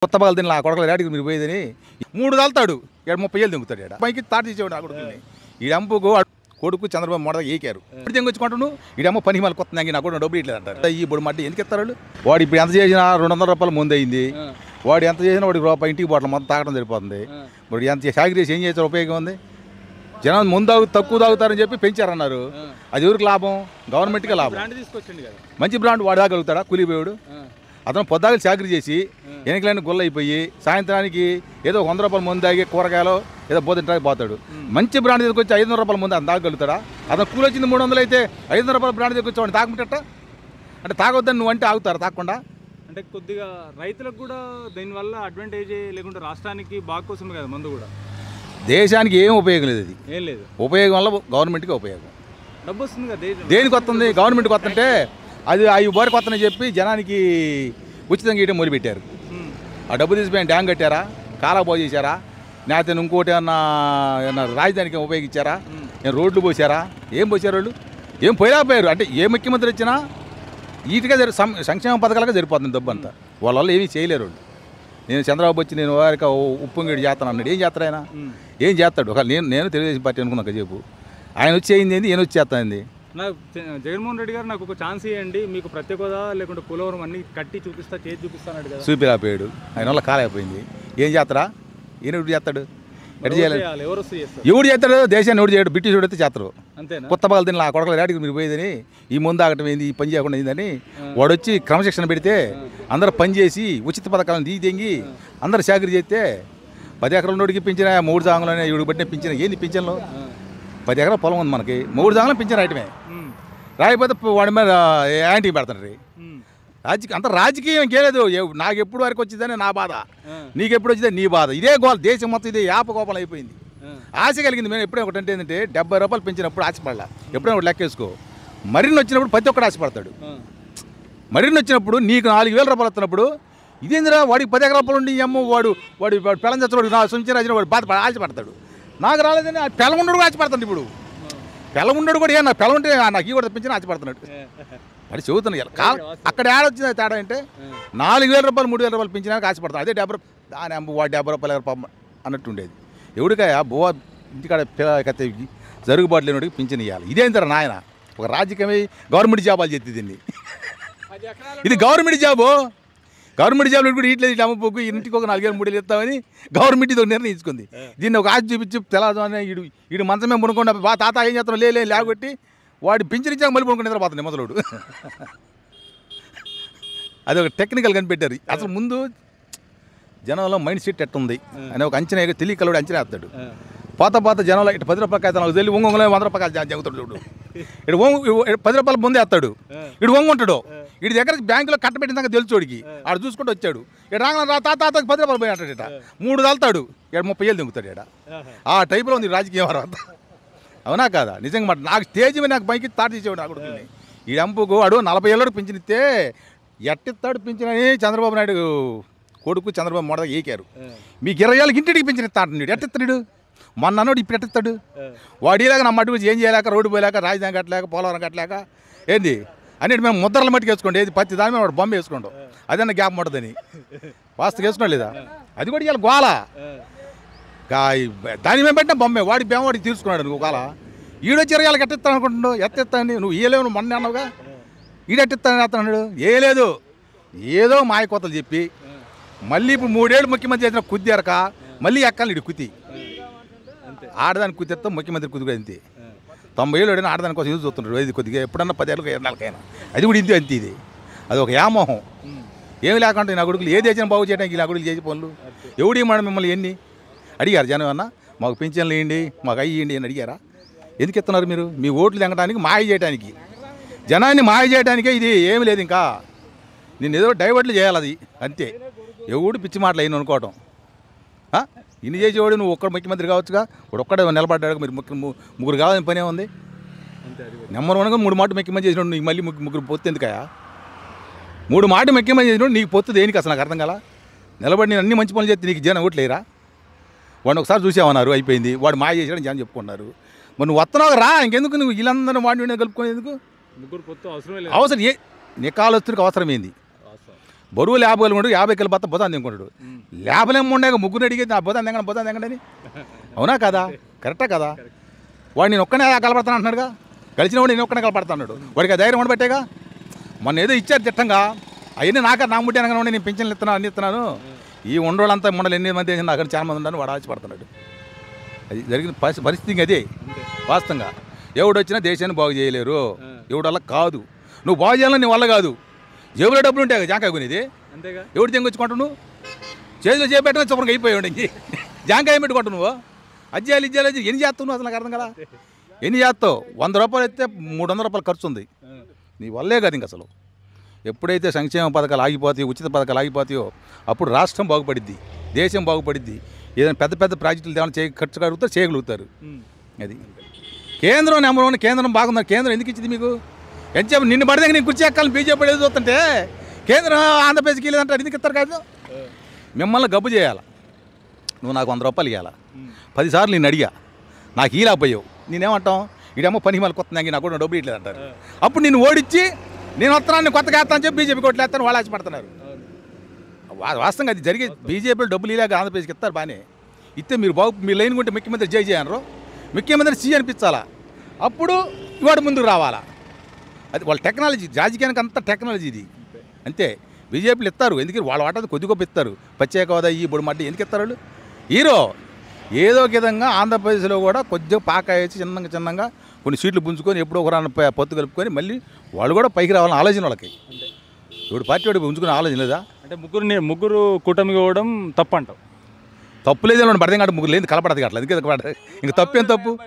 కొత్త బాగా తిని ఆ కొడకల రేటుకి మీరు పోయేదని 3 తాలుతాడు 30 ఏళ్ళు దింగుతాడు ఇక్కడ పైకి తాట తీసేవాడు ఆ కొడుకుని ఈ అంపుకు కొడుకు చంద్రబాబు మొదట ఏకారు ఇప్పుడు తెంగొచ్చుకుంటాను ఈడమ్మ పని మళ్ళీ కొత్త నా కూడా డబ్బులు ఇట్లేదు అంటారు ఈ ఇప్పుడు మట్టి ఎందుకు ఇస్తారు వాళ్ళు వాడు ఇప్పుడు ఎంత చేసినా 200 రూపాయలు ముందు అయింది వాడు ఎంత చేసినా వాడికి రూపాయి ఇంటికి పోవట్ల మొత్తం తాగడం సరిపోతుంది వాడు ఎంత సాగిరేసి ఏం చేస్తారు ఉపయోగం ఉంది జనం ముందు తక్కువ తాగుతారని చెప్పి పెంచారన్నారు అది ఎవరికి లాభం గవర్నమెంట్కే లాభం మంచి బ్రాండ్ వాడు తాగలుగుతాడా కూలిపోయాడు అతను పొద్దాగలు చాకరీ చేసి ఎన్నికలైన గుల్ల అయిపోయి సాయంత్రానికి ఏదో 100 రూపాయల ముందు తాగి కూరగాయలు ఏదో బోధించడానికి పోతాడు మంచి బ్రాండ్ తీసుకొచ్చి 500 రూపాయల ముందు అతను తాగలుగుతాడా అతను కూలి వచ్చింది 300 అయితే 500 రూపాయల బ్రాండ్ తీసుకొచ్చి తాగమంటట అంటే తాగొద్దని నువ్వు అంటే ఆగుతారు తాగకుండా అంటే కొద్దిగా రైతులకు కూడా దీనివల్ల అడ్వాంటేజ్ లేకుంటే రాష్ట్రానికి బాగా కోసమే కదా మందు కూడా దేశానికి ఏం ఉపయోగం లేదు అది ఏం లేదు ఉపయోగం వల్ల గవర్నమెంట్కి ఉపయోగం డబ్బు వస్తుంది కదా దేనికి వస్తుంది గవర్నమెంట్కి వస్తుంటే అది అవి బోరికి వస్తుందని చెప్పి జనానికి ఉచితంగా ఇయటం మొదలుపెట్టారు ఆ డబ్బు తీసిపోయిన డ్యామ్ కట్టారా కాలాబాగు చేశారా లేకపోతే ఇంకోటి ఏమన్నా రాజధానికి ఉపయోగించారా ఏం రోడ్లు పోసారా ఏం పోసారు వాళ్ళు ఏం పోయలేకపోయారు అంటే ఏ ముఖ్యమంత్రి వచ్చినా వీటిగా సంక్షేమ పథకాలుగా సరిపోతుంది డబ్బు అంతా వాళ్ళ వల్ల ఏమీ చేయలేరు వాళ్ళు నేను చంద్రబాబు వచ్చి నేను వారికి ఉప్పొంగిడి చేస్తాను అన్నాడు ఏం చేస్తాడు ఆయన ఏం చేస్తాడు ఒక నేను తెలుగుదేశం పార్టీ అనుకున్నా చెప్పు ఆయన వచ్చి అయింది ఏంది ఈయన వచ్చి చేస్తాయింది నాకు జగన్మోహన్ రెడ్డి గారు నాకు ఒక ఛాన్స్ ఇవ్వండి మీకు ప్రత్యేక హోదా లేకుంటే పోలవరం అన్ని కట్టి చూపిస్తా చేసి చూపిస్తాను కదా చూపిరాపోయాడు ఆయన వల్ల కాలేకపోయింది ఏం చేస్తారా ఈయన ఎవరు చేస్తాడు ఎటు చేయాలి ఎవడు చేస్తాడు దేశాన్ని ఎవడు చేయడు బ్రిటిష్ అయితే చేస్తారు అంతేనా కొత్త బాగా తిని ఆ కొడకల రేటుకి మీరు పోయేదని ఈ ముందు ఆగటం ఏంది ఈ పని చేయకుండా అయిందని వాడు వచ్చి క్రమశిక్షణ పెడితే అందరూ పని చేసి ఉచిత పథకాలను తెంగి అందరు చాకరీ చేస్తే 10 ఎకరాల నోడికి పెంచిన 3 జాంగులనే ఇవి బట్టిన పెంచిన ఏంది పింఛన్లో 10 ఎకరాల పొలం ఉంది మనకి 3 జాంగులు పింఛన్ రాయటమే రాయకపోతే వాడి మీద యాంటీకి పెడతాడు అంత రాజకీయం ఇంకేలేదు నాకు ఎప్పుడు వరకు వచ్చిందని నా బాధ నీకు ఎప్పుడు వచ్చిందని నీ బాధ ఇదే గోల్ దేశం మొత్తం ఇదే యాపకోపం అయిపోయింది ఆశ కలిగింది మేము ఎప్పుడే ఒకటి ఏంటంటే 70 రూపాయలు పెంచినప్పుడు ఆశపడలా ఎప్పుడైనా ఒకటి లెక్కేసుకో మరిన్ని వచ్చినప్పుడు ప్రతి ఒక్కడు ఆశపడతాడు మరిన్ని వచ్చినప్పుడు నీకు 4,000 రూపాయలు వస్తున్నప్పుడు ఇదేందిరా వాడికి 10 ఎకరాల రూపాయలు ఉండి అమ్మ వాడు పెళ్ళం చచ్చవాడు నా సొంత రాజు వాడు బాధ ఆశపడతాడు నాకు రాలేదని పెళ్ళముండడు కూడా ఆశపడతాడు ఇప్పుడు పెళ్ళముండడు కూడా నా పెళ్ళ ఉంటే నాకు ఈ కూడా పెంచిన ఆశపడుతున్నాడు అది చెబుతున్నాయి అక్కడ ఏడొచ్చింది తేడా అంటే 4,000 రూపాయలు 3,000 రూపాయలు పెంచినాక ఆశపడతాడు అదే 70 దాని అమ్మ వాడు 70 రూపాయలు అన్నట్టు ఉండేది ఎవడికాయ బోవా ఇంటికాడ పిల్లలకైతే జరుగుబాటు లేనివాడికి పింఛన్ ఇవ్వాలి ఇదేంటారా నాయన ఒక రాజకీయమే గవర్నమెంట్ జాబాలు చెప్తుంది దీన్ని ఇది గవర్నమెంట్ జాబు గవర్నమెంట్ జాబ్లో కూడా ఇట్లేదు ఇట్లా అమ్మపోకు ఇంటికి ఒక 4,000 3,000 ఇస్తామని గవర్నమెంట్ ఇది నిర్ణయించుకుంది దీన్ని ఒక ఆశ చూపించి తెలవదు వీడు మంచమే మునుకుండా బా తాత ఏం చేస్తాం లేకొట్టి వాడు పింఛన్ ఇచ్చాక మళ్ళీ పడుకుని నిద్రపోతుంది మొదలుడు అది ఒక టెక్నికల్ కనిపెట్టారు అసలు ముందు జనంలో మైండ్ సెట్ ఎట్టుంది అని ఒక అంచనా తెలియకలవాడు అంచనా వేస్తాడు పాత జనంలో ఇటు 10 రూపాయలు కాదు నాకు తెలియ ఒంగొంగలో 100 రూపాయలు జరుగుతాడు చూడు ఇటు 10 రూపాయలు ముందే వేస్తాడు ఇటు ఒంగుంటాడు ఇటు దగ్గర బ్యాంకులో కట్టబెట్టినాక తెలుసోడికి ఆడు చూసుకుంటూ వచ్చాడు ఇటు రాగానే తాతకి 10 రూపాయలు పోయి అంటాడు ఇట 3 తాలుతాడు 30 ఏళ్ళు దింగుతాడు ఇక్కడ ఆ టైపులో ఉంది రాజకీయం తర్వాత అవునా కాదా నిజంగా మాట నాకు స్టేజ్ మీద నాకు పైకి తాట తీసేవాడు నా కొడుకుని ఈ అంపుకు వాడు 40 ఏళ్ళకి పింఛన్ ఇస్తే ఎట్టిస్తాడు పింఛన్ అని చంద్రబాబు నాయుడు కొడుకు చంద్రబాబు మొదట ఏకారు మీకు 20 ఏళ్ళకి ఇంటికి పింఛన్ ఇస్తా అంటున్నాడు ఎట్టిస్తాడు మొన్న అన్నాడు ఇప్పుడు ఎట్టిస్తాడు వాడు ఇలాగ నమ్మ మట్టి ఏం చేయలేక రోడ్డు పోయలేక రాజధాని కట్టలేక పోలవరం కట్టలేక ఏంది అన్నిటి మేము ముద్రల మట్టుకు వేసుకోండి ఏది పత్తి దాని మీద వాడు బొమ్మ వేసుకోండు అదన్నా గ్యాప్ ఉంటుందని వాస్తు వేసుకున్నాడు లేదా అది కూడా ఇవాళ గోల దాని మేము పెట్టిన బొమ్మే వాడి బేమవాడికి తీసుకున్నాడు నువ్వు గోల ఈడొచ్చి 20 ఏళ్ళకి ఎట్టిస్తాను అనుకుంటున్నావు ఎత్తిస్తాను నువ్వు ఇయ్యలేవు నువ్వు మొన్న అన్నావుగా ఈడెట్టిస్తాను ఎత్తన్నాడు ఏ లేదు ఏదో మాయకోతలు చెప్పి మళ్ళీ ఇప్పుడు 3 ఏళ్ళు ముఖ్యమంత్రి చేసిన కుద్దేరక మళ్ళీ ఎక్కాలి ఇటు కుతి ఆడదానికి కుదిరితే ముఖ్యమంత్రి కుదిగా అంతే 90 ఏళ్ళు అడిగిన ఆడదాని కోసం యూజ్ చూస్తుంటారు ఇది కొద్దిగా ఎప్పుడన్నా 10 ఏళ్ళకి 20 ఏళ్ళకైనా అది కూడా ఇంతే అంతే ఇది అది ఒక యామోహం ఏమి లేకుండా నా కొడుకులు ఏ దేశం బాగు చేయడానికి ఇలా కొడుకులు చేసే పనులు ఎవడి మనం మిమ్మల్ని ఎన్ని అడిగారు జనం అన్న మాకు పింఛన్లు వేయండి మాకు అయ్యండి అని అడిగారా ఎందుకు ఇస్తున్నారు మీరు మీ ఓట్లు తెంగడానికి మాయ చేయడానికి జనాన్ని మాయ చేయడానికే ఇది ఏమి లేదు ఇంకా నేను ఏదో డైవర్ట్లు చేయాలి అది అంతే ఎవడు పిచ్చి మాటలు అయిన అనుకోవటం ఇన్ని చేసేవాడు నువ్వు ఒక్కడ ముఖ్యమంత్రి కావచ్చుగా ఇప్పుడు ఒక్కడే నిలబడ్డాడు మీరు ముగ్గురు కావాలని పనే ఉంది నెంబర్ 1గా 3 మాటలు ముఖ్యమంత్రి చేసినాడు నీకు మళ్ళీ ముగ్గురు పొత్తు ఎందుకయా 3 మాటలు ముఖ్యమంత్రి చేసినాడు నీకు పొత్తు దేనికి అసలు నాకు అర్థం కదా నిలబడి నేను అన్ని మంచి పనులు చేస్తే నీకు జనం ఓట్లేరా వాడిని ఒకసారి చూసామన్నారు అయిపోయింది వాడు మాయ చేసాడని జనం చెప్పుకున్నారు మరి నువ్వు వస్తున్నావు రా ఇంకెందుకు నువ్వు వీళ్ళందరూ వాడిని కలుపుకునేందుకు ముగ్గురు పొత్తు అవసరం అవసరం ఏ నికాలస్తుడికి అవసరమైంది బరువు 50 కిలో 50 కిలో బత్త బొతాన్ని తినుకుంటాడు. లేపలేం ఉండగా ముగ్గురు అడిగేది నా బొతాన్ని తెంగండి అని. అవునా కదా? కరెక్టా కదా? వాడు నేను ఒక్కనే కలపడతాను అంటున్నాడుగా, కలిసిన వాడు నేను ఒక్కనే కలపడతాడు. వాడికి ఆ ధైర్యం ఉండబట్టేగా. మొన్న ఏదో ఇచ్చారు తిట్టంగా, అవన్నీ నా ముట్టి అనగా ఉండి నేను పింఛన్లు ఇస్తున్నాను అన్ని ఇస్తున్నాను. ఈ ఉండోళ్ళంతా ముండలు 8 మంది వేసిన నాకు చాలా మంది ఉన్నాను, వాడు ఆశపడుతున్నాడు. అది జరిగిన పరిస్థితి అదే వాస్తవంగా. ఎవడు వచ్చినా దేశాన్ని బాగు చేయలేరు, ఎవడు వల్ల కాదు. నువ్వు బాగు చేయాలని నీ వల్ల కాదు. జేబులో డబ్బులు ఉంటాయి, జాంకాయ కొనేది అంతేగా. ఎవడు తెంగొచ్చుకుంటావు నువ్వు? చేతిలో చేపెట్టుకుని శుభ్రంగా అయిపోయాడు. ఇంక జాంకాయ పెట్టుకుంటావు నువ్వు. అజ్జాలు ఎన్ని చేస్తావు నువ్వు? అసలు నాకు అర్థం కదా. ఎన్ని చేస్తావు? 100 రూపాయలు అయితే 300 రూపాయలు ఖర్చు ఉంది. నీ వల్లే కాదు. ఇంక అసలు ఎప్పుడైతే సంక్షేమ పథకాలు ఆగిపోతాయో, ఉచిత పథకాలు ఆగిపోతాయో అప్పుడు రాష్ట్రం బాగుపడిద్ది, దేశం బాగుపడిద్ది. ఏదైనా పెద్ద పెద్ద ప్రాజెక్టులు ఏమైనా ఖర్చు చేయగలుగుతారు. అది కేంద్రం నెంబర్ 1. కేంద్రం బాగుంది. కేంద్రం ఎందుకు ఇచ్చింది మీకు? ఎంతసేపు నిన్ను పడితే నేను కుర్చీ ఎక్కాలని బీజేపీ ఏదో చూస్తుంటే కేంద్రం ఆంధ్రప్రదేశ్కి వెళ్ళేదంటారు. ఎందుకు ఇస్తారు కాదు? మిమ్మల్ని గబ్బు చేయాలి. నువ్వు నాకు 100 రూపాయలు ఇవ్వాలా? 10 సార్లు నేను అడిగా, నాకు ఈలాపోయావు. నేనేమంటాం? ఇడేమో పని మళ్ళీ కొత్త నాకు కూడా డబ్బులు ఇట్లేదు అంటారు. అప్పుడు నేను ఓడించి నేను వస్తున్నాను, నేను కొత్తగా వేస్తాను చెప్పి బీజేపీ కోట్లు వేస్తాను, వాళ్ళు ఆశపడుతున్నారు. వాస్తవంగా అది జరిగే. బీజేపీలో డబ్బులు ఇలాగ ఆంధ్రప్రదేశ్కి ఇస్తారు బాగానే ఇస్తే మీరు లైన్ కొంటే ముఖ్యమంత్రి జై చేయనరు, ముఖ్యమంత్రి సి అనిపించాలా, అప్పుడు ఇవాడు ముందుకు రావాలా. అది వాళ్ళ టెక్నాలజీ. రాజకీయానికి అంతా టెక్నాలజీ ఇది అంతే. బీజేపీలు ఇస్తారు ఎందుకంటే వాళ్ళ వాటది కొద్ది గొప్ప ఇస్తారు. ప్రత్యేక హోదా ఈ బుడి మట్టి ఎందుకు ఇస్తారు వాళ్ళు? హీరో ఏదో ఒక విధంగా ఆంధ్రప్రదేశ్లో కూడా కొద్దిగా పాక వేసి చిన్నగా కొన్ని సీట్లు పుంజుకొని ఎప్పుడో ఒక పొత్తు కలుపుకొని మళ్ళీ వాళ్ళు కూడా పైకి రావాలని ఆలోచన వాళ్ళకి. ఇప్పుడు పార్టీ వాడికి పుంజుకునే ఆలోచన లేదా? అంటే ముగ్గురు కూటమికి పోవడం తప్పు అంటావు? తప్పు లేదు. బడదేం కాదు, ముగ్గురు లేదు కలపడదు అట్లా. అందుకే ఇంక తప్పేం తప్పు?